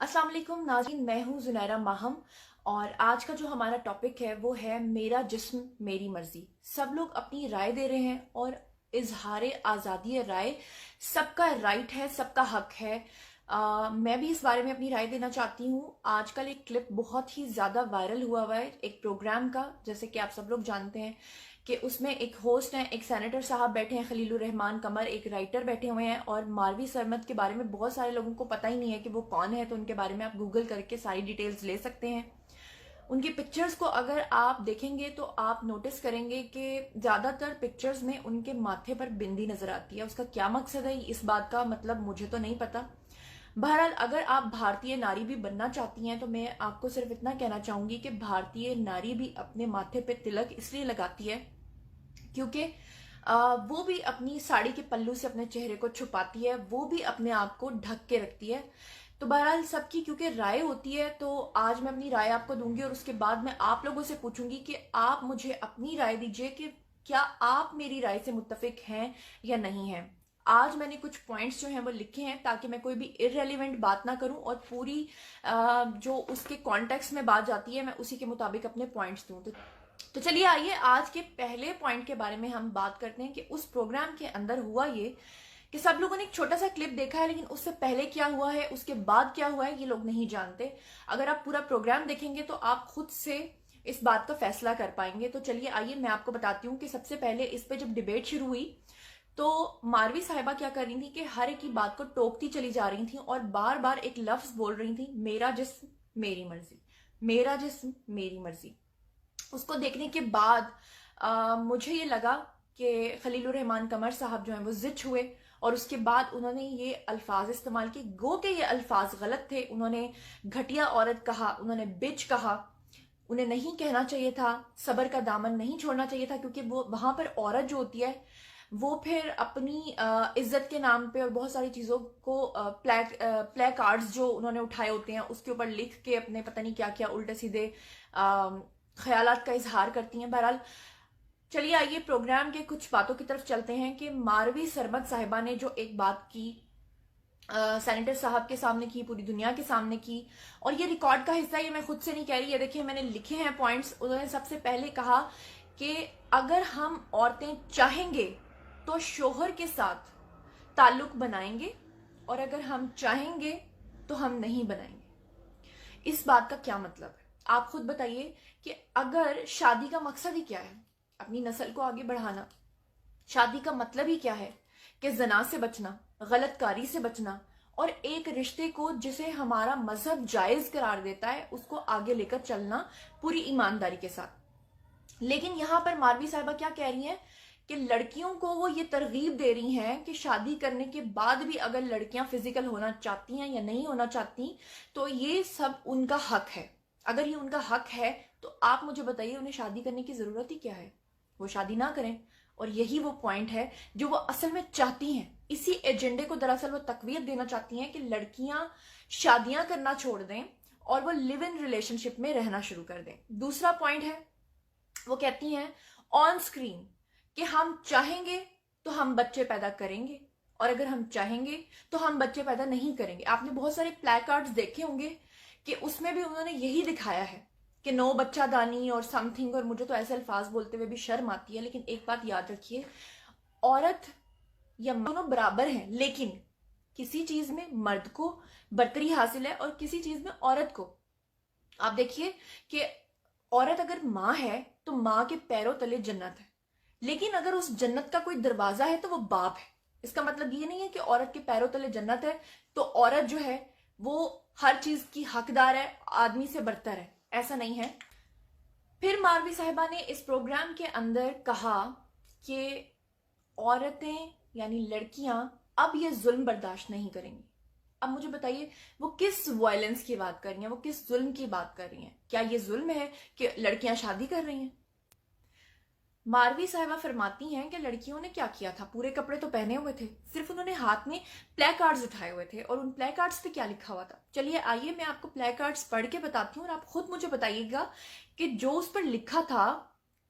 अस्सलाम वालेकुम नाज़रीन, मैं हूँ ज़ुनैरा माहम और आज का जो हमारा टॉपिक है वो है मेरा जिस्म मेरी मर्जी। सब लोग अपनी राय दे रहे हैं और इजहार आज़ादी राय सबका राइट है, सबका हक है। मैं भी इस बारे में अपनी राय देना चाहती हूँ। आजकल एक क्लिप बहुत ही ज़्यादा वायरल हुआ है एक प्रोग्राम का, जैसे कि आप सब लोग जानते हैं कि उसमें एक होस्ट हैं, एक सेनेटर साहब बैठे हैं खलीलुर रहमान कमर, एक राइटर बैठे हुए हैं और मारवी सरमद के बारे में बहुत सारे लोगों को पता ही नहीं है कि वो कौन है। तो उनके बारे में आप गूगल करके सारी डिटेल्स ले सकते हैं। उनकी पिक्चर्स को अगर आप देखेंगे तो आप नोटिस करेंगे कि ज़्यादातर पिक्चर्स में उनके माथे पर बिंदी नजर आती है। उसका क्या मकसद है इस बात का मतलब मुझे तो नहीं पता। बहरहाल अगर आप भारतीय नारी भी बनना चाहती हैं तो मैं आपको सिर्फ इतना कहना चाहूंगी कि भारतीय नारी भी अपने माथे पे तिलक इसलिए लगाती है क्योंकि वो भी अपनी साड़ी के पल्लू से अपने चेहरे को छुपाती है, वो भी अपने आप को ढक के रखती है। तो बहरहाल सबकी क्योंकि राय होती है, तो आज मैं अपनी राय आपको दूंगी और उसके बाद मैं आप लोगों से पूछूंगी कि आप मुझे अपनी राय दीजिए कि क्या आप मेरी राय से मुत्तफिक हैं या नहीं हैं। आज मैंने कुछ पॉइंट्स जो हैं वो लिखे हैं ताकि मैं कोई भी इररेलेवेंट बात ना करूं और पूरी जो उसके कॉन्टेक्स्ट में बात जाती है मैं उसी के मुताबिक अपने पॉइंट्स दूं। तो चलिए आइए आज के पहले पॉइंट के बारे में हम बात करते हैं कि उस प्रोग्राम के अंदर हुआ ये कि सब लोगों ने एक छोटा सा क्लिप देखा है, लेकिन उससे पहले क्या हुआ है उसके बाद क्या हुआ है ये लोग नहीं जानते। अगर आप पूरा प्रोग्राम देखेंगे तो आप खुद से इस बात का फैसला कर पाएंगे। तो चलिए आइए मैं आपको बताती हूँ कि सबसे पहले इस पे जब डिबेट शुरू हुई तो मारवी साहिबा क्या कर रही थी कि हर एक की बात को टोकती चली जा रही थी और बार बार एक लफ्ज बोल रही थी, मेरा जिस्म मेरी मर्जी, मेरा जिस्म मेरी मर्जी। उसको देखने के बाद मुझे ये लगा कि खलीलुर रहमान कमर साहब जो हैं वो जिद हुए और उसके बाद उन्होंने ये अल्फाज इस्तेमाल किए। गो के ये अल्फाज गलत थे। उन्होंने घटिया औरत कहा, उन्होंने बिच कहा, उन्हें नहीं कहना चाहिए था, सबर का दामन नहीं छोड़ना चाहिए था, क्योंकि वो वहां पर औरत जो होती है वो फिर अपनी इज्जत के नाम पे और बहुत सारी चीजों को प्ले कार्ड्स जो उन्होंने उठाए होते हैं उसके ऊपर लिख के अपने पता नहीं क्या क्या उल्टे सीधे ख्यालात का इजहार करती हैं। बहरहाल चलिए आइए प्रोग्राम के कुछ बातों की तरफ चलते हैं कि मारवी सरमद साहिबा ने जो एक बात की सेनेटर साहब के सामने की, पूरी दुनिया के सामने की, और ये रिकॉर्ड का हिस्सा, ये मैं खुद से नहीं कह रही, ये देखिए मैंने लिखे हैं पॉइंट्स। उन्होंने सबसे पहले कहा कि अगर हम औरतें चाहेंगे तो शोहर के साथ ताल्लुक बनाएंगे और अगर हम चाहेंगे तो हम नहीं बनाएंगे। इस बात का क्या मतलब है आप खुद बताइए कि अगर शादी का मकसद ही क्या है, अपनी नस्ल को आगे बढ़ाना, शादी का मतलब ही क्या है कि जना से बचना, गलतकारी से बचना और एक रिश्ते को जिसे हमारा मजहब जायज करार देता है उसको आगे लेकर चलना पूरी ईमानदारी के साथ। लेकिन यहां पर मारवी साहिबा क्या कह रही हैं कि लड़कियों को वो ये तरगीब दे रही हैं कि शादी करने के बाद भी अगर लड़कियां फिजिकल होना चाहती हैं या नहीं होना चाहती तो ये सब उनका हक है। अगर ये उनका हक है तो आप मुझे बताइए उन्हें शादी करने की जरूरत ही क्या है, वो शादी ना करें। और यही वो पॉइंट है जो वो असल में चाहती हैं। इसी एजेंडे को दरअसल वो तकवीत देना चाहती हैं कि लड़कियां शादियां करना छोड़ दें और वो लिव इन रिलेशनशिप में रहना शुरू कर दें। दूसरा पॉइंट है, वो कहती हैं ऑन स्क्रीन कि हम चाहेंगे तो हम बच्चे पैदा करेंगे और अगर हम चाहेंगे तो हम बच्चे पैदा नहीं करेंगे। आपने बहुत सारे प्लेकार्ड्स देखे होंगे कि उसमें भी उन्होंने यही दिखाया है कि नो बच्चा दानी और समथिंग, और मुझे तो ऐसे अल्फाज बोलते हुए भी शर्म आती है। लेकिन एक बात याद रखिए, औरत या दोनों बराबर हैं, लेकिन किसी चीज में मर्द को बर्तरी हासिल है और किसी चीज में औरत को। आप देखिए कि औरत अगर माँ है तो माँ के पैरों तले जन्नत है, लेकिन अगर उस जन्नत का कोई दरवाजा है तो वो बाप है। इसका मतलब ये नहीं है कि औरत के पैरों तले जन्नत है तो औरत जो है वो हर चीज की हकदार है, आदमी से बरतर है, ऐसा नहीं है। फिर मारवी साहिबा ने इस प्रोग्राम के अंदर कहा कि औरतें यानी लड़कियां अब ये जुल्म बर्दाश्त नहीं करेंगी। अब मुझे बताइए वो किस वायलेंस की बात कर रही हैं, वो किस जुल्म की बात कर रही हैं? क्या ये जुल्म है कि लड़कियां शादी कर रही हैं? मारवी साहिबा फरमाती हैं कि लड़कियों ने क्या किया था, पूरे कपड़े तो पहने हुए थे, सिर्फ उन्होंने हाथ में प्ले कार्ड्स उठाए हुए थे और उन प्ले कार्ड्स पे क्या लिखा हुआ था। चलिए आइए मैं आपको प्ले कार्ड्स पढ़ के बताती हूँ और आप खुद मुझे बताइएगा कि जो उस पर लिखा था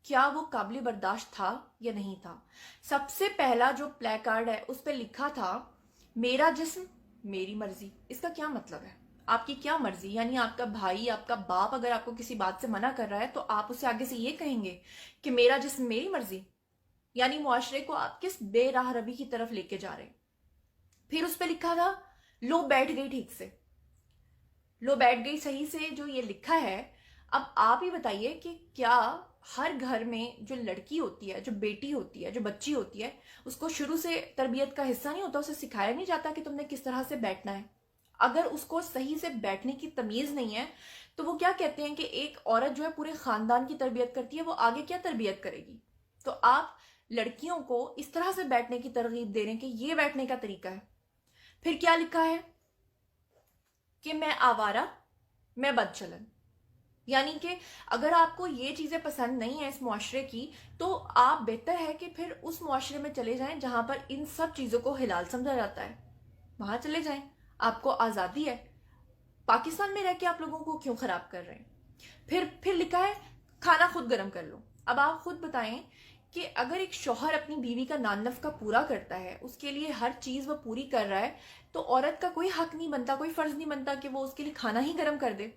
क्या वो काबिल बर्दाश्त था या नहीं था। सबसे पहला जो प्ले कार्ड है उस पर लिखा था, मेरा जिस्म मेरी मर्जी। इसका क्या मतलब है? آپ کی کیا مرضی؟ یعنی آپ کا بھائی، آپ کا باپ اگر آپ کو کسی بات سے منع کر رہا ہے تو آپ اسے آگے سے یہ کہیں گے کہ میرا جسم میری مرضی؟ یعنی معاشرے کو آپ کس بے راہ روی کی طرف لے کے جا رہے ہیں. پھر اس پہ لکھا تھا لو بیٹھ گئی ٹھیک سے، لو بیٹھ گئی صحیح سے جو یہ لکھا ہے. اب آپ ہی بتائیے کہ کیا ہر گھر میں جو لڑکی ہوتی ہے، جو بیٹی ہوتی ہے، جو بچی ہوتی ہے، اس کو شروع سے تربیت کا حصہ نہیں ہوتا؟ اسے سکھایا نہیں جاتا کہ تم نے کس طرح سے بیٹھنا ہے؟ اگر اس کو صحیح سے بیٹھنے کی تمیز نہیں ہے تو وہ کیا کہتے ہیں کہ ایک عورت جو ہے پورے خاندان کی تربیت کرتی ہے، وہ آگے کیا تربیت کرے گی؟ تو آپ لڑکیوں کو اس طرح سے بیٹھنے کی ترغیب دے رہے ہیں کہ یہ بیٹھنے کا طریقہ ہے. پھر کیا لکھا ہے کہ میں آوارہ، میں بد چلن. یعنی کہ اگر آپ کو یہ چیزیں پسند نہیں ہیں اس معاشرے کی، تو آپ بہتر ہے کہ پھر اس معاشرے میں چلے جائیں جہاں پر ان سب چیزوں کو حلال سمجھا جاتا ہے، وہاں چلے جائیں. آپ کو آزادی ہے. پاکستان میں رہ کے آپ لوگوں کو کیوں خراب کر رہے ہیں؟ پھر لکھا ہے کھانا خود گرم کر لو. اب آپ خود بتائیں کہ اگر ایک شوہر اپنی بیوی کا نان نفقہ پورا کرتا ہے، اس کے لیے ہر چیز وہ پوری کر رہا ہے، تو عورت کا کوئی حق نہیں بنتا، کوئی فرض نہیں بنتا کہ وہ اس کے لیے کھانا ہی گرم کر دے.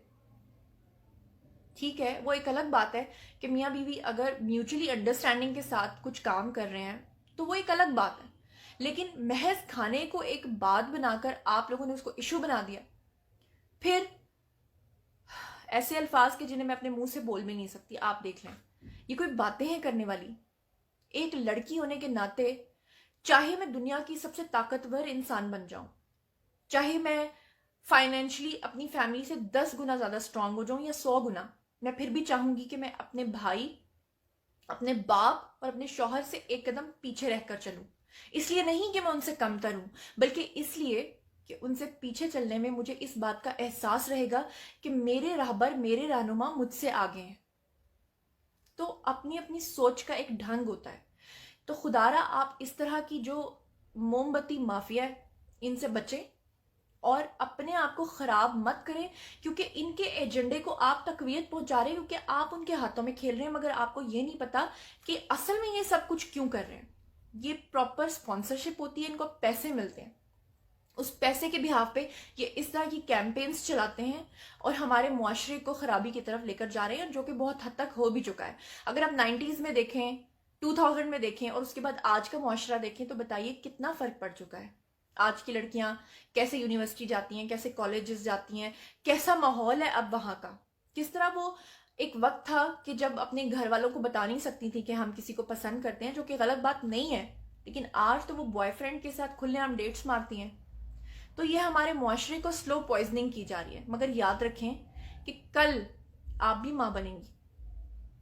ٹھیک ہے، وہ ایک الگ بات ہے کہ میاں بیوی اگر میوچلی انڈرسٹینڈنگ کے ساتھ کچھ کام کر رہے ہیں تو وہ ایک الگ بات ہے. لیکن محض کھانے کو ایک بات بنا کر آپ لوگوں نے اس کو ایشو بنا دیا. پھر ایسے الفاظ کے جنہیں میں اپنے منہ سے بول بھی نہیں سکتی، آپ دیکھ لیں. یہ کوئی باتیں ہیں کرنے والی؟ ایک لڑکی ہونے کے ناطے چاہے میں دنیا کی سب سے طاقتور انسان بن جاؤں، چاہے میں فائنینشلی اپنی فیملی سے 10 گنا زیادہ سٹرونگ ہو جاؤں یا 100 گنا، میں پھر بھی چاہوں گی کہ میں اپنے بھائی، اپنے باپ اور اپنے شوہر سے ایک قدم پیچھے رہ کر چلوں. اس لیے نہیں کہ میں ان سے کمتر ہوں، بلکہ اس لیے کہ ان سے پیچھے چلنے میں مجھے اس بات کا احساس رہے گا کہ میرے راہبر، میرے رہنما مجھ سے آگے ہیں. تو اپنی اپنی سوچ کا ایک ڈھنگ ہوتا ہے. تو خدا را آپ اس طرح کی جو موم بتی مافیا ہے ان سے بچیں اور اپنے آپ کو خراب مت کریں، کیونکہ ان کے ایجنڈے کو آپ تقویت پہنچا رہے ہیں، کیونکہ آپ ان کے ہاتھوں میں کھیل رہے ہیں، مگر آپ کو یہ نہیں پتا کہ اصل میں یہ سب کچھ کیوں کر رہے ہیں. یہ پراپر سپانسرشپ ہوتی ہے، ان کو پیسے ملتے ہیں، اس پیسے کے بہاف پہ یہ اس طرح کی کیمپینز چلاتے ہیں اور ہمارے معاشرے کو خرابی کی طرف لے کر جا رہے ہیں، جو کہ بہت حد تک ہو بھی چکا ہے. اگر آپ 90s میں دیکھیں، 2000 میں دیکھیں اور اس کے بعد آج کا معاشرہ دیکھیں تو بتائیے کتنا فرق پڑ چکا ہے. آج کی لڑکیاں کیسے یونیورسٹی جاتی ہیں، کیسے کالجز جاتی ہیں، کیسا ماحول ہے اب وہاں کا. کس طرح وہ ایک وقت تھا کہ جب اپنے گھر والوں کو بتا نہیں سکتی تھی کہ ہم کسی کو پسند کرتے ہیں، جو کہ غلط بات نہیں ہے، لیکن آج تو وہ بوائے فرینڈ کے ساتھ کھلے عام ڈیٹس مارتی ہیں. تو یہ ہمارے معاشرے کو سلو پوائزننگ کی جا رہی ہے. مگر یاد رکھیں کہ کل آپ بھی ماں بنیں گی،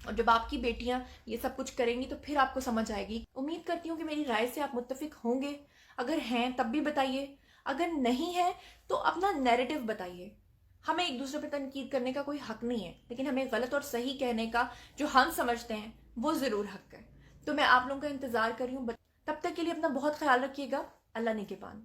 اور جب آپ کی بیٹیاں یہ سب کچھ کریں گی تو پھر آپ کو سمجھ آئے گی. امید کرتی ہوں کہ میری رائے سے آپ متفق ہوں گے. اگر ہیں تب بھی بتائیے، اگر نہیں ہے تو اپنا نیریٹو بتائیے. ہمیں ایک دوسرے پہ تنقید کرنے کا کوئی حق نہیں ہے، لیکن ہمیں غلط اور صحیح کہنے کا جو ہم سمجھتے ہیں وہ ضرور حق ہے. تو میں آپ لوگوں کا انتظار کر رہی ہوں. تب تک کے لیے اپنا بہت خیال رکھیے گا. اللہ نگہبان.